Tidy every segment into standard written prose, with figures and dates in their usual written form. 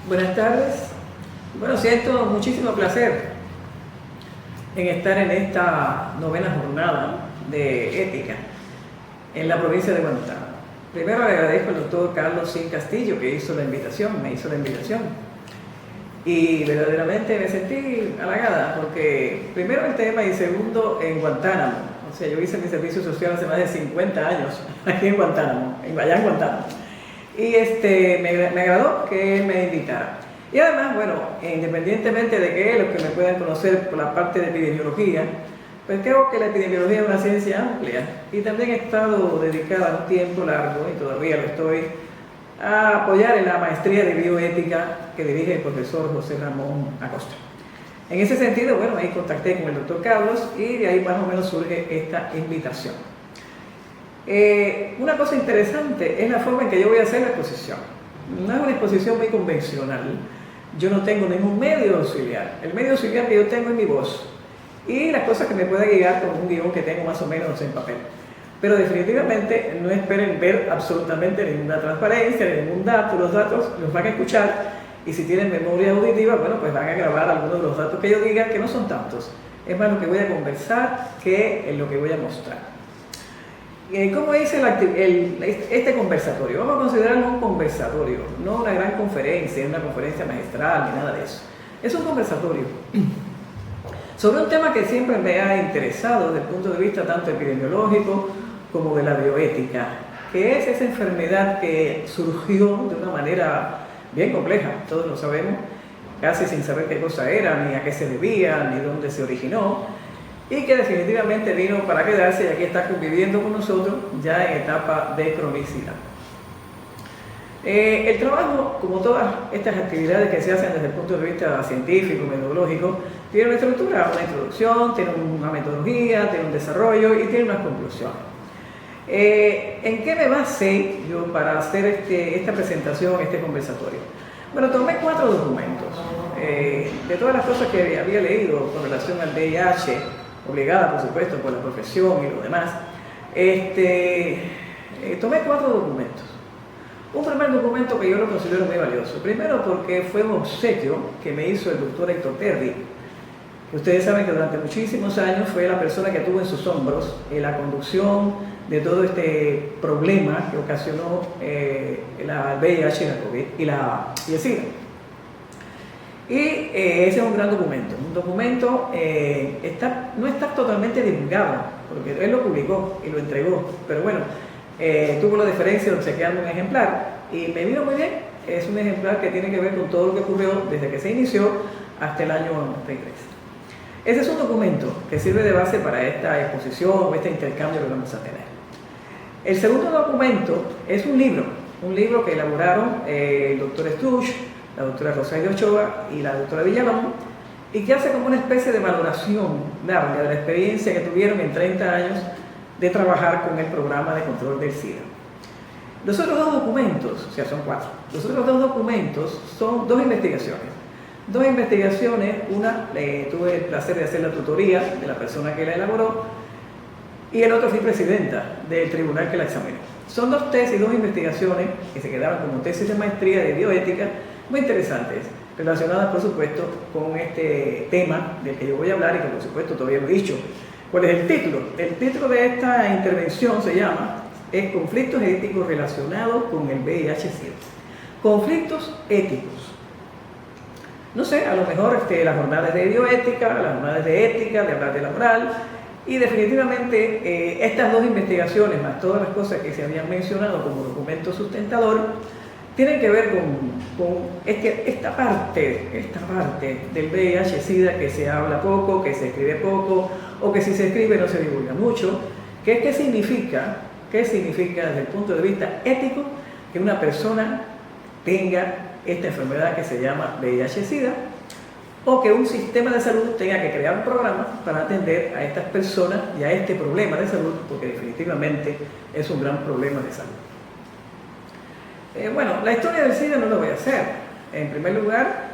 Buenas tardes. Bueno, siento muchísimo placer en estar en esta novena jornada de ética en la provincia de Guantánamo. Primero le agradezco al doctor Carlos Sin Castillo que me hizo la invitación. Y verdaderamente me sentí halagada porque primero el tema y segundo en Guantánamo. O sea, yo hice mi servicio social hace más de 50 años aquí en Guantánamo, allá en Guantánamo. Y me agradó que él me invitara. Y además, bueno, independientemente de que los que me puedan conocer por la parte de epidemiología, pues creo que la epidemiología es una ciencia amplia y también he estado dedicada un tiempo largo, y todavía lo estoy, a apoyar en la maestría de bioética que dirige el profesor José Ramón Acosta. En ese sentido, bueno, ahí contacté con el doctor Carlos y de ahí más o menos surge esta invitación. Una cosa interesante es la forma en que yo voy a hacer la exposición. No es una exposición muy convencional. Yo no tengo ningún medio auxiliar. El medio auxiliar que yo tengo es mi voz y las cosas que me pueda guiar con un guión que tengo más o menos en papel. Pero definitivamente no esperen ver absolutamente ninguna transparencia, ningún dato. Los datos los van a escuchar y si tienen memoria auditiva, bueno, pues van a grabar algunos de los datos que yo diga, que no son tantos. Es más lo que voy a conversar que lo que voy a mostrar. ¿Cómo hice este conversatorio? Vamos a considerarlo un conversatorio, no una gran conferencia, una conferencia magistral, ni nada de eso. Es un conversatorio sobre un tema que siempre me ha interesado desde el punto de vista tanto epidemiológico como de la bioética, que es esa enfermedad que surgió de una manera bien compleja, todos lo sabemos, casi sin saber qué cosa era, ni a qué se debía, ni dónde se originó, y que definitivamente vino para quedarse y aquí está conviviendo con nosotros ya en etapa de cronicidad. El trabajo, como todas estas actividades que se hacen desde el punto de vista científico, metodológico, tiene una estructura, una introducción, tiene una metodología, tiene un desarrollo y tiene unas conclusiones. ¿En qué me basé yo para hacer esta presentación, este conversatorio? Bueno, tomé 4 documentos. De todas las cosas que había leído con relación al VIH, obligada por supuesto por la profesión y lo demás, tomé 4 documentos. Un primer documento que yo lo considero muy valioso, primero porque fue un obsequio que me hizo el doctor Héctor Terry. Ustedes saben que durante muchísimos años fue la persona que tuvo en sus hombros la conducción de todo este problema que ocasionó la VIH y la COVID y el SIDA. Y ese es un gran documento. Un documento no está totalmente divulgado, porque él lo publicó y lo entregó, pero bueno, tuvo la deferencia de obsequiarme un ejemplar y me vino muy bien. Es un ejemplar que tiene que ver con todo lo que ocurrió desde que se inició hasta el año 93. Ese es un documento que sirve de base para esta exposición o este intercambio que vamos a tener. El segundo documento es un libro que elaboraron el doctor Struch, la doctora Rosario Ochoa y la doctora Villalón, y que hace como una especie de valoración larga de la experiencia que tuvieron en 30 años de trabajar con el programa de control del SIDA. Los otros 2 documentos, o sea, son 4, los otros 2 documentos son 2 investigaciones. 2 investigaciones, una tuve el placer de hacer la tutoría de la persona que la elaboró, y el otro fui presidenta del tribunal que la examinó. Son 2 tesis, 2 investigaciones que se quedaron como tesis de maestría de bioética, muy interesantes, relacionadas por supuesto con este tema del que yo voy a hablar y que por supuesto todavía no he dicho. ¿Cuál es el título? El título de esta intervención se llama Conflictos éticos relacionados con el VIH-Sida. Conflictos éticos. No sé, a lo mejor las jornadas de bioética, las jornadas de ética, de hablar de la moral, y definitivamente estas 2 investigaciones, más todas las cosas que se habían mencionado como documento sustentador, tienen que ver con esta parte del VIH-Sida que se habla poco, que se escribe poco, o que si se escribe no se divulga mucho. ¿Qué significa desde el punto de vista ético que una persona tenga esta enfermedad que se llama VIH-Sida, o que un sistema de salud tenga que crear un programa para atender a estas personas y a este problema de salud, porque definitivamente es un gran problema de salud? Bueno, la historia del SIDA no lo voy a hacer. En primer lugar,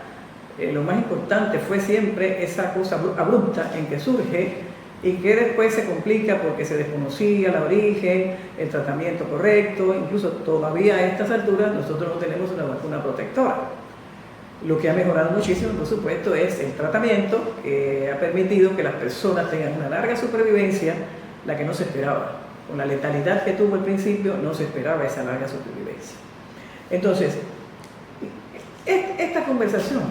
lo más importante fue siempre esa cosa abrupta en que surge y que después se complica porque se desconocía el origen, el tratamiento correcto. Incluso todavía a estas alturas nosotros no tenemos una vacuna protectora. Lo que ha mejorado muchísimo, por supuesto, es el tratamiento que ha permitido que las personas tengan una larga supervivencia, la que no se esperaba. Con la letalidad que tuvo al principio, no se esperaba esa larga supervivencia. Entonces, esta conversación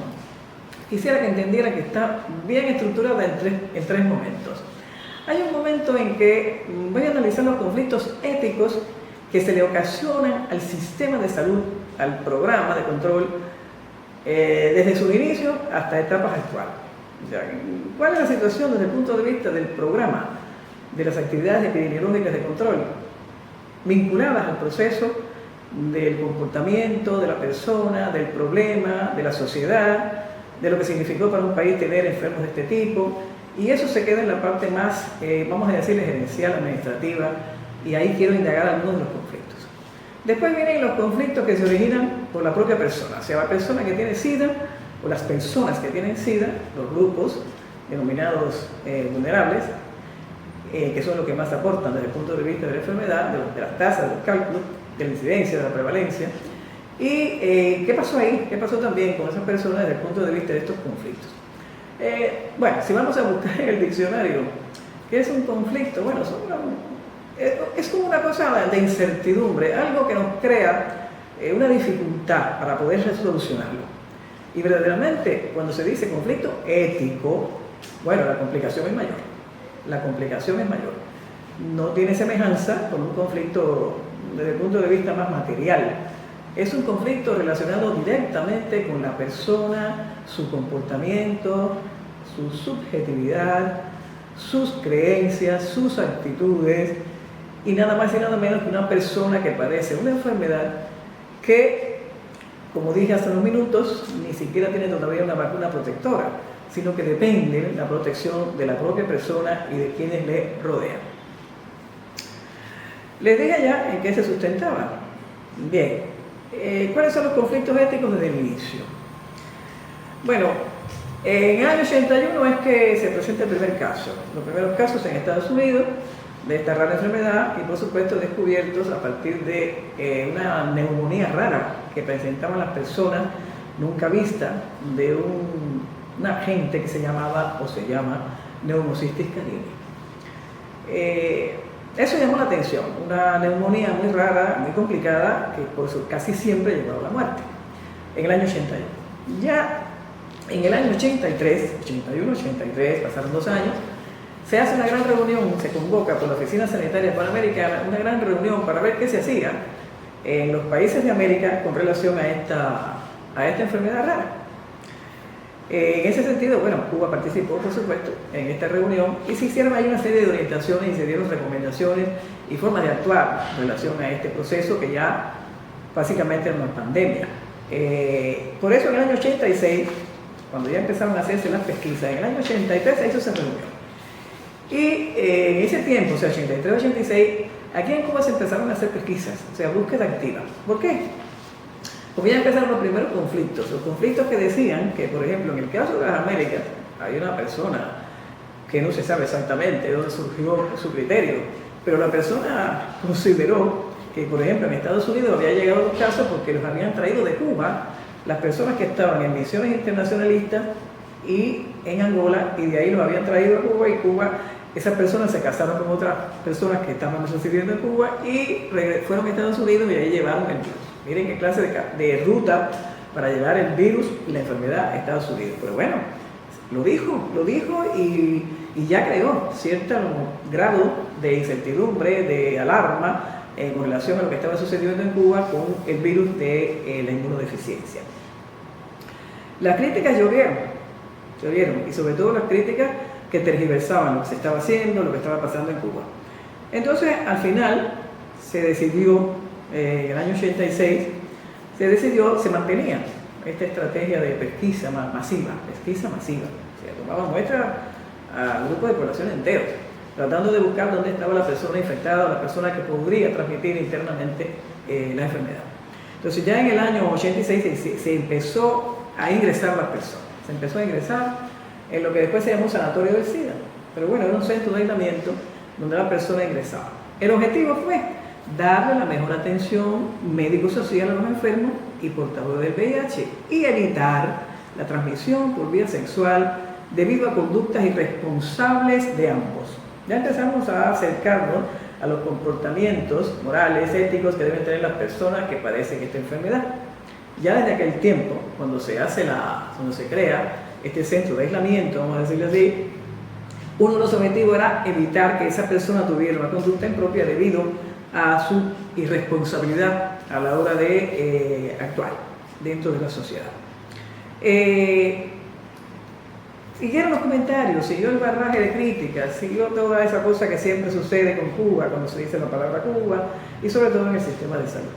quisiera que entendiera que está bien estructurada en tres momentos. Hay un momento en que voy a analizar los conflictos éticos que se le ocasionan al sistema de salud, al programa de control, desde su inicio hasta etapas actuales. O sea, ¿cuál es la situación desde el punto de vista del programa de las actividades epidemiológicas de control vinculadas al proceso del comportamiento de la persona, del problema, de la sociedad, de lo que significó para un país tener enfermos de este tipo? Y eso se queda en la parte más, vamos a decirle, gerencial, administrativa, y ahí quiero indagar algunos de los conflictos. Después vienen los conflictos que se originan por la propia persona, o sea, la persona que tiene SIDA o las personas que tienen SIDA, los grupos denominados vulnerables, que son los que más aportan desde el punto de vista de la enfermedad, de las tasas, de los cálculos, de la incidencia, de la prevalencia. ¿Y qué pasó ahí? ¿Qué pasó también con esas personas desde el punto de vista de estos conflictos? Bueno, si vamos a buscar en el diccionario, ¿qué es un conflicto? Bueno, es como una cosa de incertidumbre, algo que nos crea una dificultad para poder solucionarlo. Y verdaderamente, cuando se dice conflicto ético, bueno, la complicación es mayor. La complicación es mayor. No tiene semejanza con un conflicto desde el punto de vista más material. Es un conflicto relacionado directamente con la persona, su comportamiento, su subjetividad, sus creencias, sus actitudes, y nada más y nada menos que una persona que padece una enfermedad que, como dije hace unos minutos, ni siquiera tiene todavía una vacuna protectora, sino que depende de la protección de la propia persona y de quienes le rodean. Les dije ya en qué se sustentaba. Bien, ¿cuáles son los conflictos éticos desde el inicio? Bueno, en el año 81 es que se presenta el primer caso. Los primeros casos en Estados Unidos de esta rara enfermedad, y por supuesto descubiertos a partir de una neumonía rara que presentaban las personas nunca vista de un agente que se llamaba o se llama Pneumocystis carini. Eso llamó la atención, una neumonía muy rara, muy complicada, que por eso casi siempre llevaba a la muerte, en el año 81. Ya en el año 83, 81, 83, pasaron 2 años, se hace una gran reunión, se convoca por la Oficina Sanitaria Panamericana, una gran reunión para ver qué se hacía en los países de América con relación a esta enfermedad rara. En ese sentido, bueno, Cuba participó, por supuesto, en esta reunión, y se hicieron ahí una serie de orientaciones y se dieron recomendaciones y formas de actuar en relación a este proceso que ya básicamente era una pandemia. Por eso en el año 86, cuando ya empezaron a hacerse las pesquisas, en el año 83 se hizo esa reunión. Y en ese tiempo, o sea, 83-86, aquí en Cuba se empezaron a hacer pesquisas, o sea, búsqueda activa. ¿Por qué? Porque ya empezaron los primeros conflictos, los conflictos que decían que, por ejemplo, en el caso de las Américas, hay una persona que no se sabe exactamente de dónde surgió su criterio, pero la persona consideró que, por ejemplo, en Estados Unidos había llegado los casos porque los habían traído de Cuba las personas que estaban en misiones internacionalistas y en Angola, y de ahí los habían traído a Cuba, y Cuba, esas personas se casaron con otras personas que estaban residiendo en Cuba y fueron a Estados Unidos y ahí llevaron el virus. Miren qué clase de ruta para llevar el virus y la enfermedad a Estados Unidos. Pero bueno, lo dijo y ya creó cierto grado de incertidumbre, de alarma con relación a lo que estaba sucediendo en Cuba con el virus de la inmunodeficiencia. Las críticas llovieron, y sobre todo las críticas que tergiversaban lo que se estaba haciendo, lo que estaba pasando en Cuba. Entonces, al final, se decidió, en el año 86, se mantenía esta estrategia de pesquisa masiva. Se tomaba muestras a grupos de población enteros, tratando de buscar dónde estaba la persona infectada o la persona que podría transmitir internamente la enfermedad. Entonces, ya en el año 86 se empezó a ingresar las personas. Se empezó a ingresar en lo que después se llamó sanatorio del SIDA. Pero bueno, era un centro de aislamiento donde la persona ingresaba. El objetivo fue darle la mejor atención médico-social a los enfermos y portadores del VIH y evitar la transmisión por vía sexual debido a conductas irresponsables de ambos. Ya empezamos a acercarnos a los comportamientos morales, éticos que deben tener las personas que padecen esta enfermedad. Ya desde aquel tiempo, cuando se crea este centro de aislamiento, vamos a decirlo así, uno de los objetivos era evitar que esa persona tuviera una conducta impropia debido a su irresponsabilidad a la hora de actuar dentro de la sociedad. Siguieron los comentarios, siguió el barraje de críticas, siguió toda esa cosa que siempre sucede con Cuba cuando se dice la palabra Cuba y sobre todo en el sistema de salud.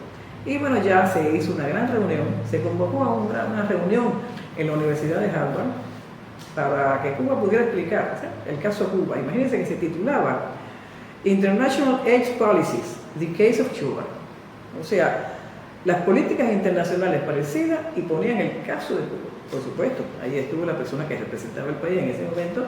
Y bueno, ya se hizo una gran reunión, se convocó a una reunión en la Universidad de Harvard para que Cuba pudiera explicar, ¿sí?, el caso Cuba. Imagínense que se titulaba International AIDS Policies, The Case of Cuba. O sea, las políticas internacionales parecidas y ponían el caso de Cuba. Por supuesto, ahí estuvo la persona que representaba el país en ese momento,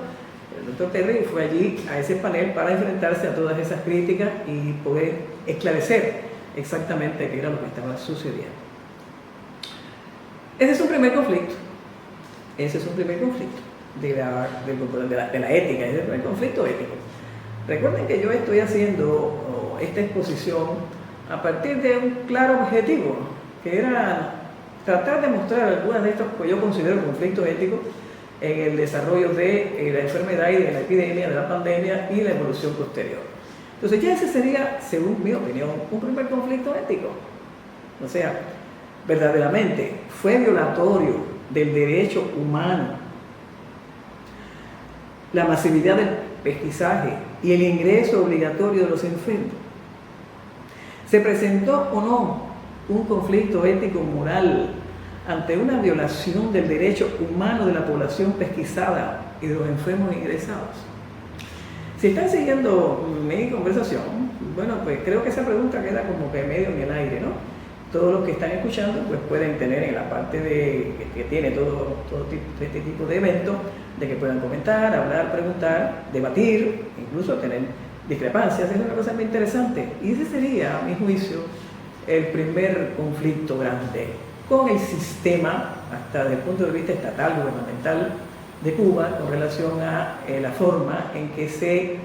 el doctor Terry, y fue allí a ese panel para enfrentarse a todas esas críticas y poder esclarecer exactamente qué era lo que estaba sucediendo. Ese es un primer conflicto. Ese es un primer conflicto de la ética, es el primer conflicto ético. Recuerden que yo estoy haciendo esta exposición a partir de un claro objetivo, que era tratar de mostrar algunas de estos que yo considero conflictos éticos en el desarrollo de la enfermedad y de la epidemia, de la pandemia y la evolución posterior. Entonces ya ese sería, según mi opinión, un primer conflicto ético. O sea, verdaderamente fue violatorio del derecho humano la masividad del pesquisaje y el ingreso obligatorio de los enfermos. ¿Se presentó o no un conflicto ético-moral ante una violación del derecho humano de la población pesquisada y de los enfermos ingresados? Si están siguiendo mi conversación, bueno, pues creo que esa pregunta queda como que medio en el aire, ¿no? Todos los que están escuchando pues pueden tener en la parte que tiene todo este tipo de eventos, de que puedan comentar, hablar, preguntar, debatir, incluso tener discrepancias. Es una cosa muy interesante. Y ese sería, a mi juicio, el primer conflicto grande con el sistema, hasta desde el punto de vista estatal, gubernamental de Cuba, con relación a la forma en que se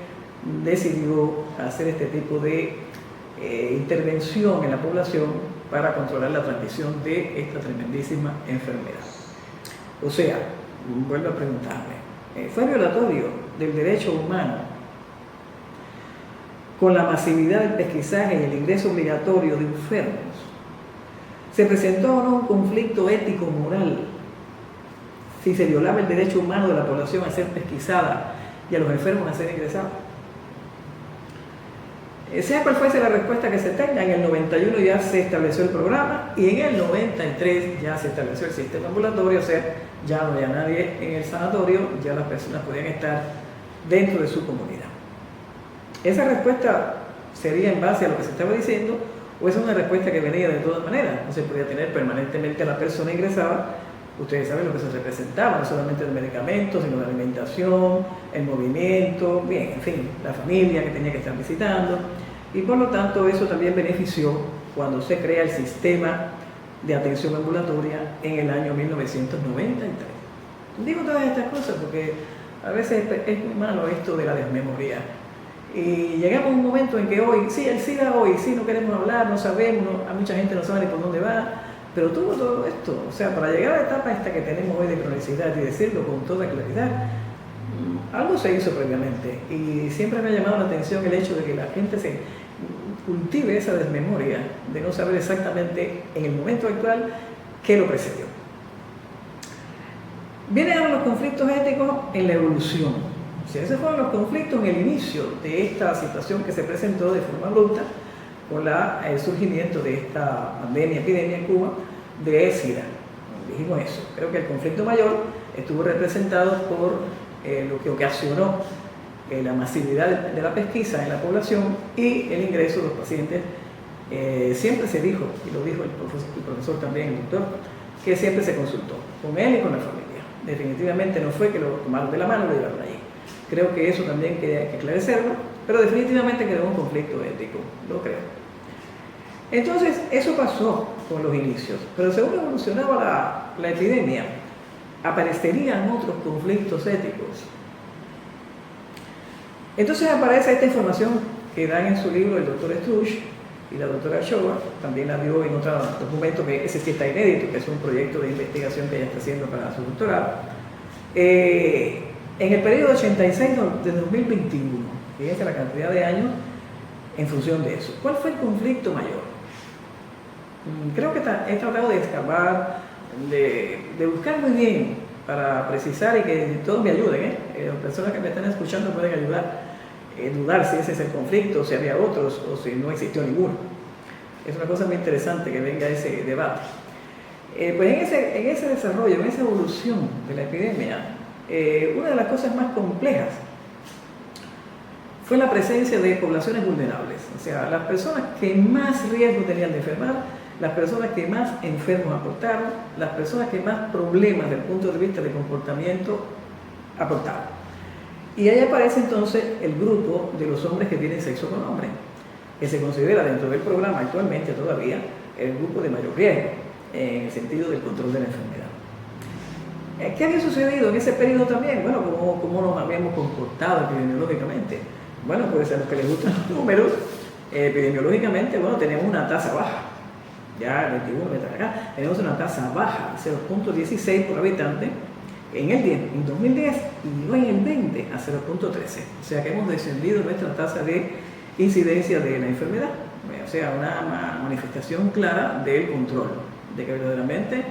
decidió hacer este tipo de intervención en la población para controlar la transmisión de esta tremendísima enfermedad. O sea, vuelvo a preguntarme, ¿fue violatorio del derecho humano con la masividad del pesquisaje y el ingreso obligatorio de enfermos? ¿Se presentó o no un conflicto ético-moral si se violaba el derecho humano de la población a ser pesquisada y a los enfermos a ser ingresados? Sea cual fuese la respuesta que se tenga, en el 91 ya se estableció el programa y en el 93 ya se estableció el sistema ambulatorio, o sea, ya no había nadie en el sanatorio, ya las personas podían estar dentro de su comunidad. ¿Esa respuesta sería en base a lo que se estaba diciendo o es una respuesta que venía de todas maneras? No se podía tener permanentemente a la persona ingresada. Ustedes saben lo que se representaba, no solamente el medicamento, sino la alimentación, el movimiento, bien, en fin, la familia que tenía que estar visitando. Y por lo tanto eso también benefició cuando se crea el sistema de atención ambulatoria en el año 1993. Digo todas estas cosas porque a veces es muy malo esto de la desmemoria. Y llegamos a un momento en que hoy, sí, el SIDA hoy, sí, no queremos hablar, no sabemos, a mucha gente no sabe ni por dónde va. Pero tuvo todo esto, o sea, para llegar a la etapa esta que tenemos hoy de cronicidad y decirlo con toda claridad, algo se hizo previamente y siempre me ha llamado la atención el hecho de que la gente se cultive esa desmemoria de no saber exactamente en el momento actual qué lo precedió. Vienen ahora los conflictos éticos en la evolución. O sea, esos fueron los conflictos en el inicio de esta situación que se presentó de forma abrupta con el surgimiento de esta epidemia en Cuba de SIDA. Dijimos eso. Creo que el conflicto mayor estuvo representado por lo que ocasionó la masividad de la pesquisa en la población y el ingreso de los pacientes. Siempre se dijo, y lo dijo el profesor también, el doctor, que siempre se consultó con él y con la familia. Definitivamente no fue que lo tomaron de la mano y lo llevaron allí. Creo que eso también hay que esclarecerlo, pero definitivamente quedó un conflicto ético, lo creo. Entonces, eso pasó con los inicios, pero según evolucionaba la epidemia, aparecerían otros conflictos éticos. Entonces aparece esta información que dan en su libro el doctor Strush y la doctora Shoa, también la dio en otro documento que ese sí está inédito, que es un proyecto de investigación que ella está haciendo para su doctorado. En el periodo 86 de 2021, fíjense la cantidad de años en función de eso. ¿Cuál fue el conflicto mayor? Creo que he tratado de escapar, de buscar muy bien para precisar y que todos me ayuden. Las personas que me están escuchando pueden ayudar a dudar si ese es el conflicto, si había otros o si no existió ninguno. Es una cosa muy interesante que venga ese debate. Pues en ese desarrollo, en esa evolución de la epidemia, una de las cosas más complejas fue la presencia de poblaciones vulnerables, o sea, las personas que más riesgo tenían de enfermar, las personas que más enfermos aportaron, las personas que más problemas desde el punto de vista de comportamiento aportaron. Y ahí aparece entonces el grupo de los hombres que tienen sexo con hombres, que se considera dentro del programa actualmente todavía el grupo de mayor riesgo, en el sentido del control de la enfermedad. ¿Qué había sucedido en ese periodo también? Bueno, ¿cómo nos habíamos comportado epidemiológicamente? Bueno, pues a los que les gustan los números, epidemiológicamente, bueno, tenemos una tasa baja. Ya 21 metros acá, tenemos una tasa baja, 0.16 por habitante en 2010 y luego en el 20 a 0.13. O sea que hemos descendido nuestra tasa de incidencia de la enfermedad. O sea, una manifestación clara del control, de que verdaderamente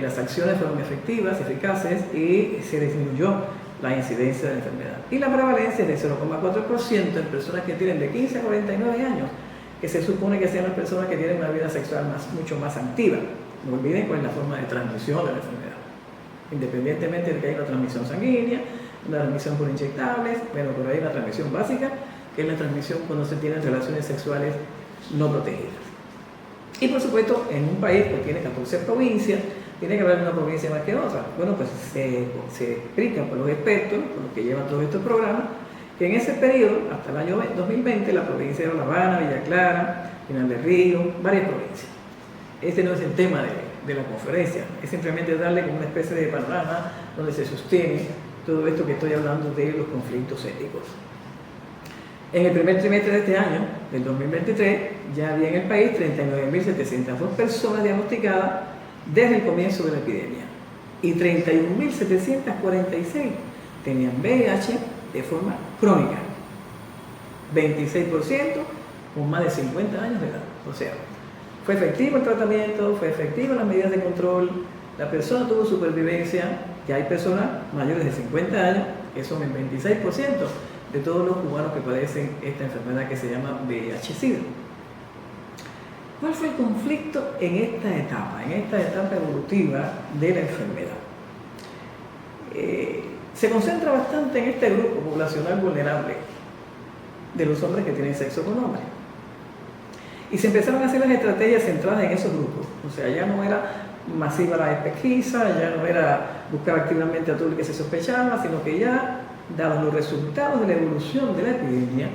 las acciones fueron efectivas, eficaces y se disminuyó la incidencia de la enfermedad. Y la prevalencia es de 0,4% en personas que tienen de 15 a 49 años, que se supone que sean las personas que tienen una vida sexual mucho más activa. No olviden cuál es la forma de transmisión de la enfermedad. Independientemente de que haya una transmisión sanguínea, una transmisión por inyectables, pero hay una transmisión básica, que es la transmisión cuando se tienen relaciones sexuales no protegidas. Y por supuesto, en un país que tiene 14 provincias, tiene que haber una provincia más que otra. Bueno, pues se explica por los expertos, por los que llevan todos estos programas, que en ese periodo, hasta el año 2020, la provincia de La Habana, Villa Clara, Pinar del Río, varias provincias. Este no es el tema de la conferencia, es simplemente darle como una especie de panorama donde se sostiene todo esto que estoy hablando de los conflictos éticos. En el primer trimestre de este año, del 2023, ya había en el país 39.702 personas diagnosticadas desde el comienzo de la epidemia y 31.746 tenían VIH de forma crónica, 26% con más de 50 años de edad. O sea, fue efectivo el tratamiento, fue efectivo las medidas de control, la persona tuvo supervivencia, que hay personas mayores de 50 años que son el 26% de todos los cubanos que padecen esta enfermedad que se llama VIH-Sida. ¿Cuál fue el conflicto en esta etapa evolutiva de la enfermedad? Se concentra bastante en este grupo poblacional vulnerable de los hombres que tienen sexo con hombres. Y se empezaron a hacer las estrategias centradas en esos grupos. O sea, ya no era masiva la pesquisa, ya no era buscar activamente a todo el que se sospechaba, sino que ya, dados los resultados de la evolución de la epidemia,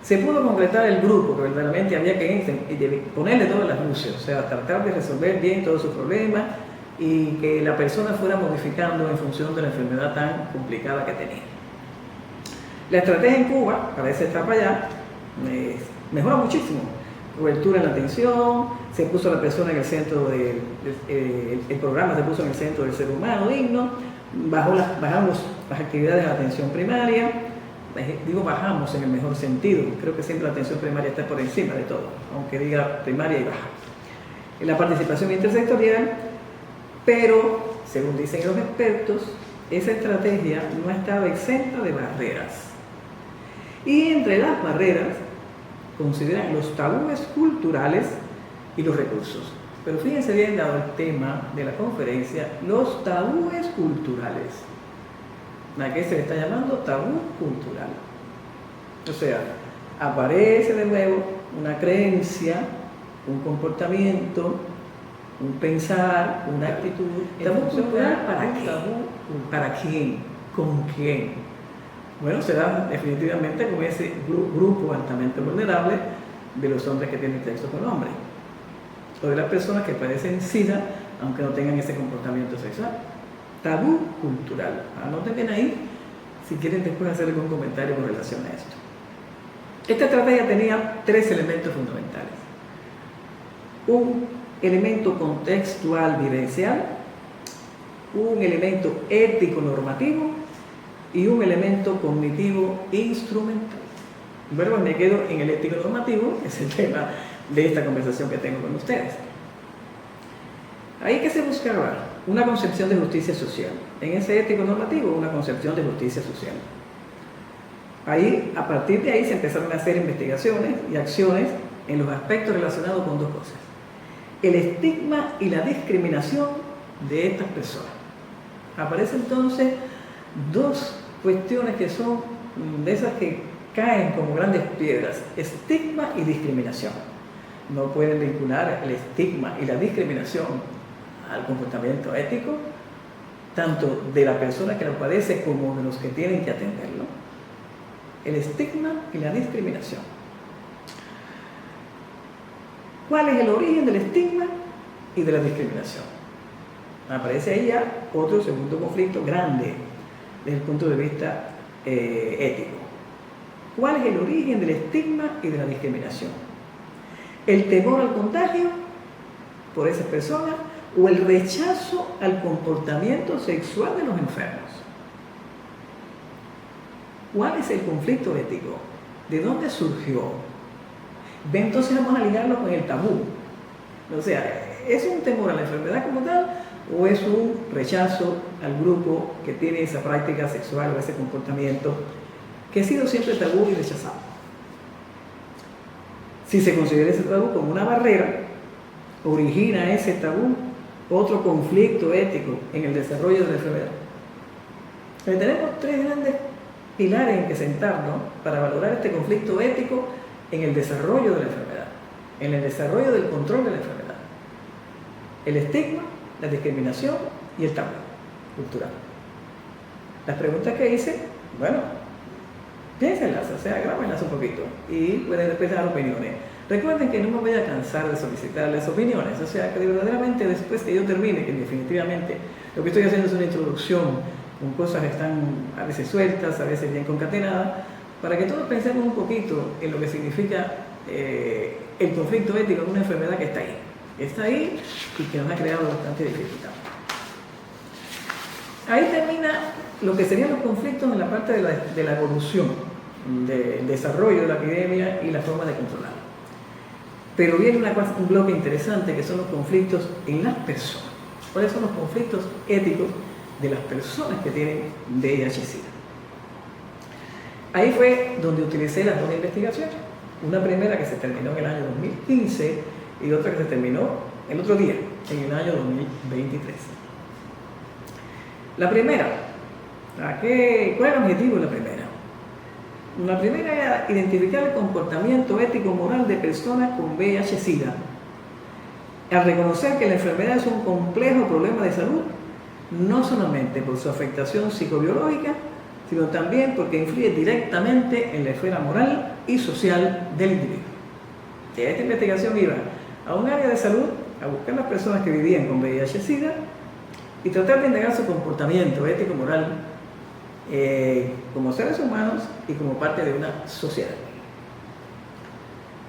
se pudo concretar el grupo que verdaderamente había que ponerle todas las luces, o sea, tratar de resolver bien todos sus problemas y que la persona fuera modificando en función de la enfermedad tan complicada que tenía. La estrategia en Cuba, para esa etapa ya, mejora muchísimo. Cobertura en la atención, se puso a la persona en el centro el programa se puso en el centro del ser humano digno, bajamos las actividades de la atención primaria, bajamos en el mejor sentido, creo que siempre la atención primaria está por encima de todo, aunque diga primaria y baja. En la participación intersectorial, pero, según dicen los expertos, esa estrategia no estaba exenta de barreras. Y entre las barreras, consideran los tabúes culturales y los recursos. Pero fíjense bien, dado el tema de la conferencia, los tabúes culturales. ¿A qué se le está llamando? Tabú cultural. O sea, aparece de nuevo una creencia, un comportamiento, un pensar, una actitud. ¿Tabú cultural para qué? ¿Para quién? ¿Con quién? Bueno, se da definitivamente con ese grupo altamente vulnerable de los hombres que tienen sexo con hombres, o de las personas que padecen SIDA, aunque no tengan ese comportamiento sexual. Tabú cultural. Anoten bien ahí si quieren después hacer algún comentario con relación a esto. Esta estrategia tenía 3 elementos fundamentales. Un elemento contextual vivencial, un elemento ético normativo y un elemento cognitivo instrumental. Luego me quedo en el ético normativo, que es el tema de esta conversación que tengo con ustedes. Ahí que se buscaba una concepción de justicia social. En ese ético normativo, una concepción de justicia social. Ahí, a partir de ahí, se empezaron a hacer investigaciones y acciones en los aspectos relacionados con 2 cosas: el estigma y la discriminación de estas personas. Aparecen entonces 2 cuestiones que son de esas que caen como grandes piedras: estigma y discriminación. No pueden vincular el estigma y la discriminación al comportamiento ético, tanto de la persona que lo padece como de los que tienen que atenderlo. El estigma y la discriminación. ¿Cuál es el origen del estigma y de la discriminación? Aparece ahí ya otro segundo conflicto grande desde el punto de vista ético. ¿Cuál es el origen del estigma y de la discriminación? ¿El temor al contagio por esas personas o el rechazo al comportamiento sexual de los enfermos? ¿Cuál es el conflicto ético? ¿De dónde surgió? Entonces vamos a ligarlo con el tabú. O sea, ¿es un temor a la enfermedad como tal o es un rechazo al grupo que tiene esa práctica sexual o ese comportamiento que ha sido siempre tabú y rechazado? Si se considera ese tabú como una barrera, origina ese tabú otro conflicto ético en el desarrollo de la enfermedad. Tenemos 3 grandes pilares en que sentarnos para valorar este conflicto ético en el desarrollo de la enfermedad, en el desarrollo del control de la enfermedad: el estigma, la discriminación y el tabú cultural. Las preguntas que hice, bueno, piénsenlas, o sea, grábenlas un poquito y pueden después dar opiniones. Recuerden que no me voy a cansar de solicitarles opiniones, o sea, que verdaderamente después que yo termine, que definitivamente lo que estoy haciendo es una introducción con cosas que están a veces sueltas, a veces bien concatenadas, para que todos pensemos un poquito en lo que significa el conflicto ético de una enfermedad que está ahí y que nos ha creado bastante dificultad. Ahí termina lo que serían los conflictos en la parte de la evolución, del desarrollo de la epidemia y la forma de controlarla. Pero viene un bloque interesante que son los conflictos en las personas. ¿Cuáles son los conflictos éticos de las personas que tienen VIH-Sida? Ahí fue donde utilicé las 2 investigaciones. Una primera que se terminó en el año 2015 y otra que se terminó el otro día, en el año 2023. La primera, ¿cuál era el objetivo de la primera? La primera era identificar el comportamiento ético-moral de personas con VIH-Sida, al reconocer que la enfermedad es un complejo problema de salud, no solamente por su afectación psicobiológica, sino también porque influye directamente en la esfera moral y social del individuo. Esta investigación iba a un área de salud a buscar a las personas que vivían con VIH-Sida y tratar de indagar su comportamiento ético-moral como seres humanos y como parte de una sociedad.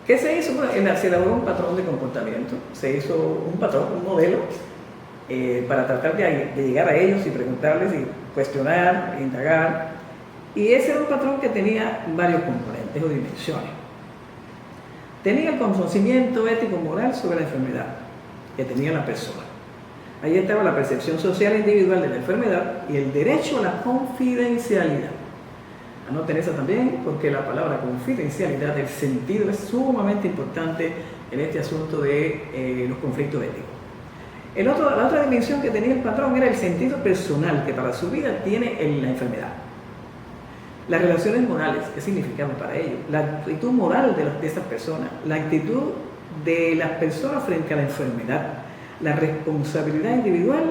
¿Qué se hizo? Bueno, se elaboró un patrón de comportamiento, se hizo un patrón, un modelo, para tratar de llegar a ellos y preguntarles y cuestionar, indagar. Y ese era un patrón que tenía varios componentes o dimensiones. Tenía el conocimiento ético-moral sobre la enfermedad que tenía la persona. Ahí estaba la percepción social individual de la enfermedad y el derecho a la confidencialidad. Anoten eso también, porque la palabra confidencialidad, el sentido es sumamente importante en este asunto de los conflictos éticos. La otra dimensión que tenía el patrón era el sentido personal que para su vida tiene en la enfermedad. Las relaciones morales, ¿qué significaban para ellos? La actitud moral de estas personas, la actitud de las personas frente a la enfermedad, la responsabilidad individual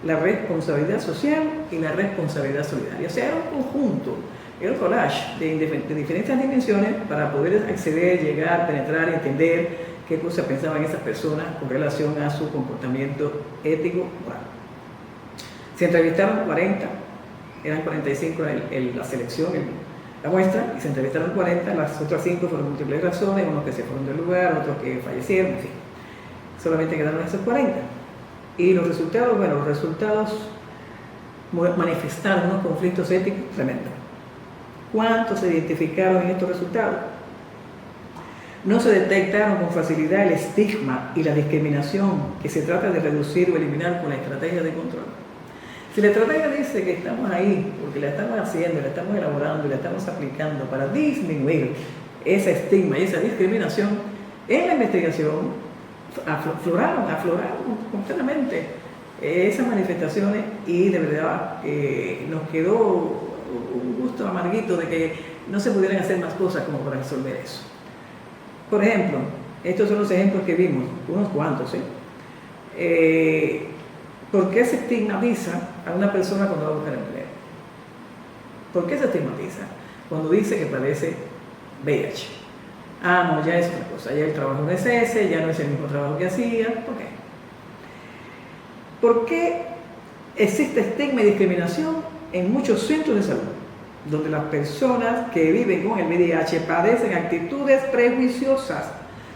la responsabilidad social y la responsabilidad solidaria. O sea, era un conjunto, era un collage de diferentes dimensiones para poder acceder, llegar, penetrar y entender qué cosas pensaban esas personas con relación a su comportamiento ético moral. Se entrevistaron 40, eran 45 la selección, la muestra, y se entrevistaron 40, las otras 5 fueron múltiples razones, unos que se fueron del lugar, otros que fallecieron, en fin. Solamente quedaron esos 40. Y los resultados, bueno, los resultados manifestaron unos conflictos éticos tremendos. ¿Cuántos se identificaron en estos resultados? No se detectaron con facilidad el estigma y la discriminación que se trata de reducir o eliminar con la estrategia de control. Si la estrategia dice que estamos ahí porque la estamos haciendo, la estamos elaborando y la estamos aplicando para disminuir ese estigma y esa discriminación, en la investigación afloraron completamente esas manifestaciones y de verdad nos quedó un gusto amarguito de que no se pudieran hacer más cosas como para resolver eso. Por ejemplo, estos son los ejemplos que vimos, unos cuantos, ¿por qué se estigmatiza a una persona cuando va a buscar empleo? ¿Por qué se estigmatiza? Cuando dice que padece VIH. Ah, no, ya es otra cosa, ya el trabajo no es ese, ya no es el mismo trabajo que hacía. ¿Por qué? ¿Por qué existe estigma y discriminación en muchos centros de salud, donde las personas que viven con el VIH padecen actitudes prejuiciosas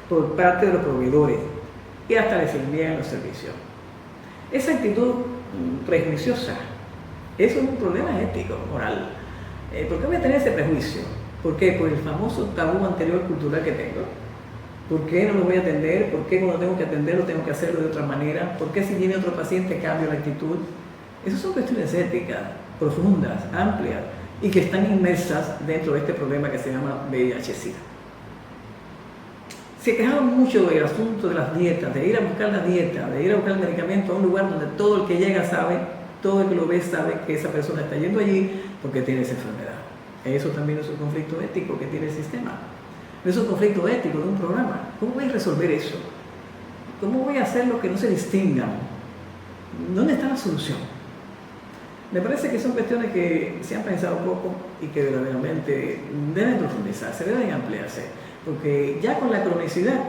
por parte de los proveedores y hasta les envían los servicios? Esa actitud prejuiciosa, eso es un problema ético, moral. ¿Por qué voy a tener ese prejuicio? ¿Por qué? Por el famoso tabú anterior cultural que tengo. ¿Por qué no lo voy a atender? ¿Por qué cuando tengo que atenderlo tengo que hacerlo de otra manera? ¿Por qué si viene otro paciente cambio la actitud? Esas son cuestiones éticas, profundas, amplias, y que están inmersas dentro de este problema que se llama VIH-Sida. Se quejaron mucho del asunto de las dietas, de ir a buscar la dieta, de ir a buscar el medicamento a un lugar donde todo el que llega sabe, todo el que lo ve sabe que esa persona está yendo allí porque tiene esa enfermedad. Eso también es un conflicto ético que tiene el sistema. Es un conflicto ético de un programa. ¿Cómo voy a resolver eso? ¿Cómo voy a hacer lo que no se distingan? ¿Dónde está la solución? Me parece que son cuestiones que se han pensado poco y que verdaderamente deben profundizarse, deben ampliarse. Porque ya con la cronicidad,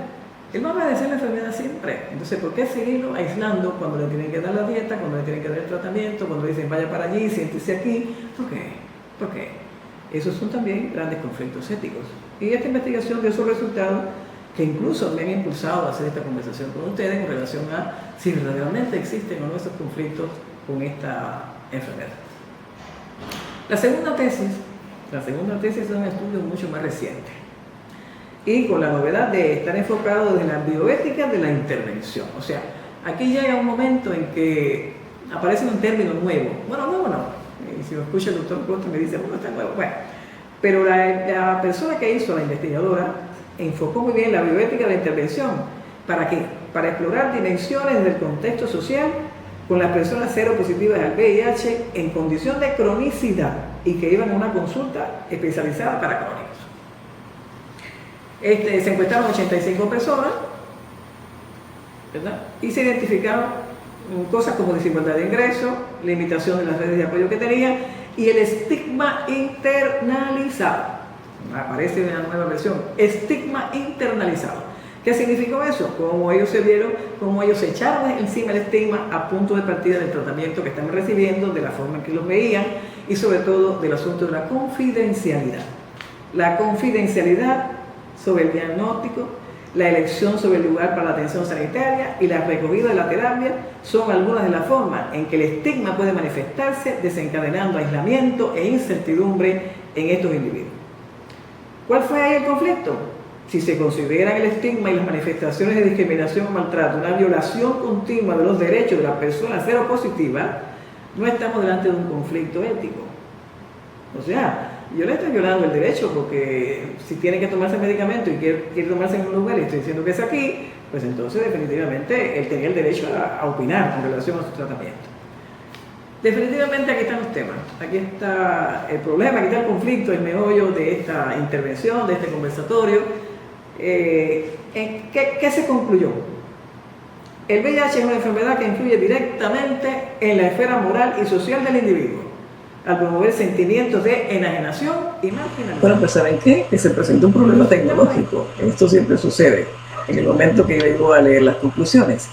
él va a padecer la enfermedad siempre. Entonces, ¿por qué seguirlo aislando cuando le tienen que dar la dieta, cuando le tienen que dar el tratamiento, cuando le dicen vaya para allí, siéntese aquí? ¿Por qué? ¿Por qué? Esos son también grandes conflictos éticos. Y esta investigación dio esos resultados que incluso me han impulsado a hacer esta conversación con ustedes con relación a si realmente existen o no esos conflictos con esta enfermedad. La segunda tesis es un estudio mucho más reciente y con la novedad de estar enfocado desde la bioética de la intervención. O sea, aquí llega un momento en que aparece un término nuevo. Bueno, nuevo no. Si lo escucha el doctor Costa me dice, bueno, está nuevo. Bueno, pero la persona que hizo, la investigadora, enfocó muy bien la bioética de la intervención. ¿Para qué? Para explorar dimensiones del contexto social con las personas seropositivas al VIH en condición de cronicidad y que iban a una consulta especializada para crónicos. Se encuestaron 85 personas, ¿verdad? Y se identificaron cosas como desigualdad de ingresos, limitación de las redes de apoyo que tenía y el estigma internalizado. Aparece una nueva versión, estigma internalizado. ¿Qué significó eso? Cómo ellos se vieron, cómo ellos se echaron encima el estigma a punto de partida del tratamiento que están recibiendo, de la forma en que los veían y sobre todo del asunto de la confidencialidad. La confidencialidad sobre el diagnóstico, la elección sobre el lugar para la atención sanitaria y la recogida de la terapia son algunas de las formas en que el estigma puede manifestarse, desencadenando aislamiento e incertidumbre en estos individuos. ¿Cuál fue ahí el conflicto? Si se consideran el estigma y las manifestaciones de discriminación o maltrato una violación continua de los derechos de las personas seropositivas, no estamos delante de un conflicto ético. O sea, yo le estoy violando el derecho porque si tiene que tomarse medicamento y quiere tomarse en un lugar y estoy diciendo que es aquí, pues entonces definitivamente él tenía el derecho a opinar con relación a su tratamiento. Definitivamente aquí están los temas, aquí está el problema, aquí está el conflicto, el meollo de esta intervención, de este conversatorio. ¿Qué se concluyó? El VIH es una enfermedad que influye directamente en la esfera moral y social del individuo, al promover sentimientos de enajenación y marginalidad. Bueno, pues ¿saben qué? Que se presentó un problema tecnológico. Esto siempre sucede en el momento que yo llego a leer las conclusiones.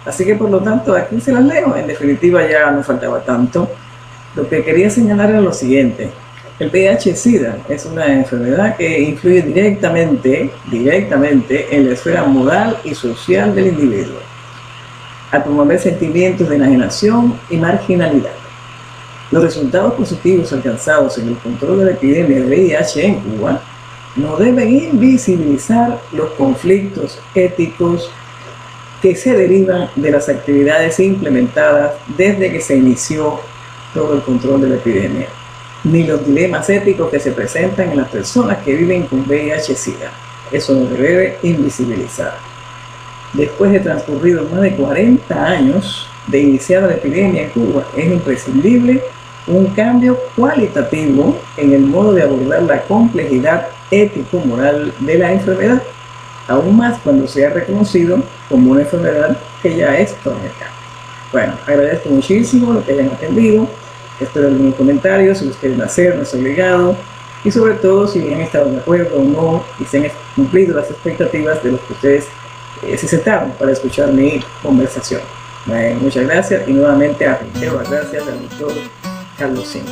Así que por lo tanto aquí se las leo. En definitiva ya no faltaba tanto. Lo que quería señalar era lo siguiente. El VIH-Sida es una enfermedad que influye directamente en la esfera moral y social del individuo, al promover sentimientos de enajenación y marginalidad. Los resultados positivos alcanzados en el control de la epidemia de VIH en Cuba no deben invisibilizar los conflictos éticos que se derivan de las actividades implementadas desde que se inició todo el control de la epidemia, ni los dilemas éticos que se presentan en las personas que viven con VIH-Sida. Eso no se debe invisibilizar. Después de transcurridos más de 40 años de iniciada la epidemia en Cuba, es imprescindible un cambio cualitativo en el modo de abordar la complejidad ético-moral de la enfermedad, aún más cuando se ha reconocido como una enfermedad que ya es crónica. Bueno, agradezco muchísimo lo que hayan atendido. Espero algún comentario, si los quieren hacer, no es obligado, y sobre todo si han estado de acuerdo o no y se han cumplido las expectativas de los que ustedes se sentaron para escuchar mi conversación. Muchas gracias y nuevamente reitero las gracias al doctor Carlos Sim.